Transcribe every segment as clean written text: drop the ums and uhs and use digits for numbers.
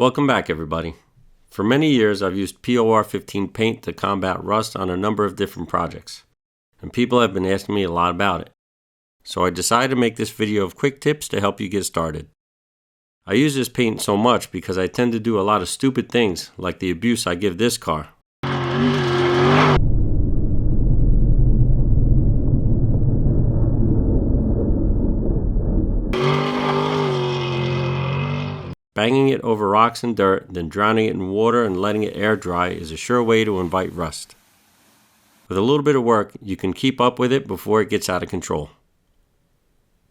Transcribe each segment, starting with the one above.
Welcome back, everybody. For many years, I've used POR-15 paint to combat rust on a number of different projects, and people have been asking me a lot about it. So I decided to make this video of quick tips to help you get started. I use this paint so much because I tend to do a lot of stupid things, like the abuse I give this car. Banging it over rocks and dirt, then drowning it in water and letting it air dry is a sure way to invite rust. With a little bit of work, you can keep up with it before it gets out of control.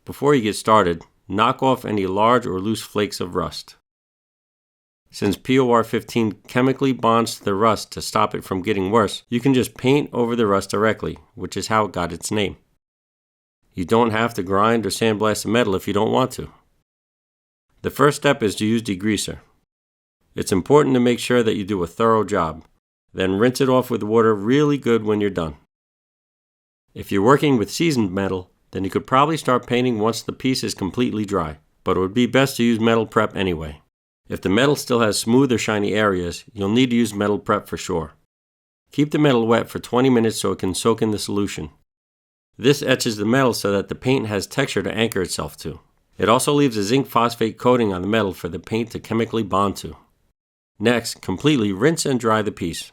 Before you get started, knock off any large or loose flakes of rust. Since POR-15 chemically bonds to the rust to stop it from getting worse, you can just paint over the rust directly, which is how it got its name. You don't have to grind or sandblast the metal if you don't want to. The first step is to use degreaser. It's important to make sure that you do a thorough job. Then rinse it off with water really good when you're done. If you're working with seasoned metal, then you could probably start painting once the piece is completely dry, but it would be best to use metal prep anyway. If the metal still has smooth or shiny areas, you'll need to use metal prep for sure. Keep the metal wet for 20 minutes so it can soak in the solution. This etches the metal so that the paint has texture to anchor itself to. It also leaves a zinc phosphate coating on the metal for the paint to chemically bond to. Next, completely rinse and dry the piece.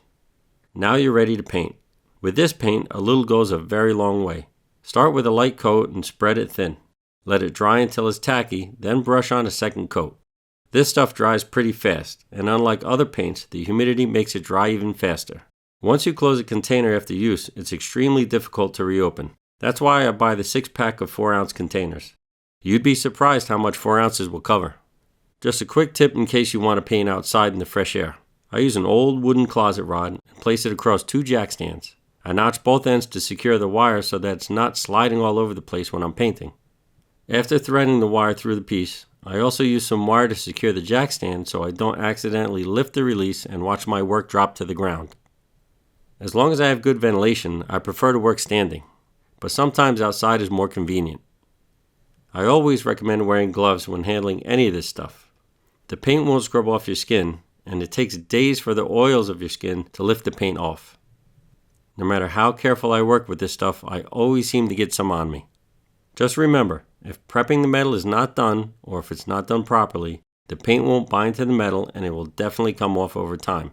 Now you're ready to paint. With this paint, a little goes a very long way. Start with a light coat and spread it thin. Let it dry until it's tacky, then brush on a second coat. This stuff dries pretty fast, and unlike other paints, the humidity makes it dry even faster. Once you close a container after use, it's extremely difficult to reopen. That's why I buy the 6-pack of 4-ounce containers. You'd be surprised how much 4 ounces will cover. Just a quick tip in case you want to paint outside in the fresh air. I use an old wooden closet rod and place it across 2 jack stands. I notch both ends to secure the wire so that it's not sliding all over the place when I'm painting. After threading the wire through the piece, I also use some wire to secure the jack stand so I don't accidentally lift the release and watch my work drop to the ground. As long as I have good ventilation, I prefer to work standing, but sometimes outside is more convenient. I always recommend wearing gloves when handling any of this stuff. The paint won't scrub off your skin, and it takes days for the oils of your skin to lift the paint off. No matter how careful I work with this stuff, I always seem to get some on me. Just remember, if prepping the metal is not done, or if it's not done properly, the paint won't bind to the metal and it will definitely come off over time.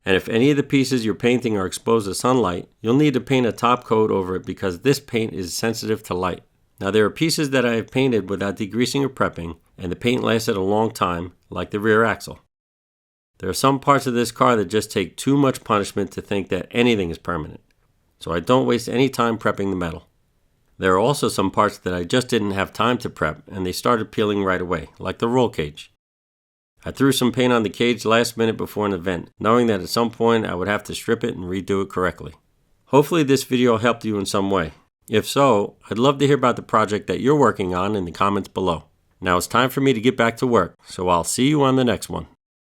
And if any of the pieces you're painting are exposed to sunlight, you'll need to paint a top coat over it because this paint is sensitive to light. Now there are pieces that I have painted without degreasing or prepping, and the paint lasted a long time, like the rear axle. There are some parts of this car that just take too much punishment to think that anything is permanent, so I don't waste any time prepping the metal. There are also some parts that I just didn't have time to prep, and they started peeling right away, like the roll cage. I threw some paint on the cage last minute before an event, knowing that at some point I would have to strip it and redo it correctly. Hopefully this video helped you in some way. If so, I'd love to hear about the project that you're working on in the comments below. Now it's time for me to get back to work, so I'll see you on the next one.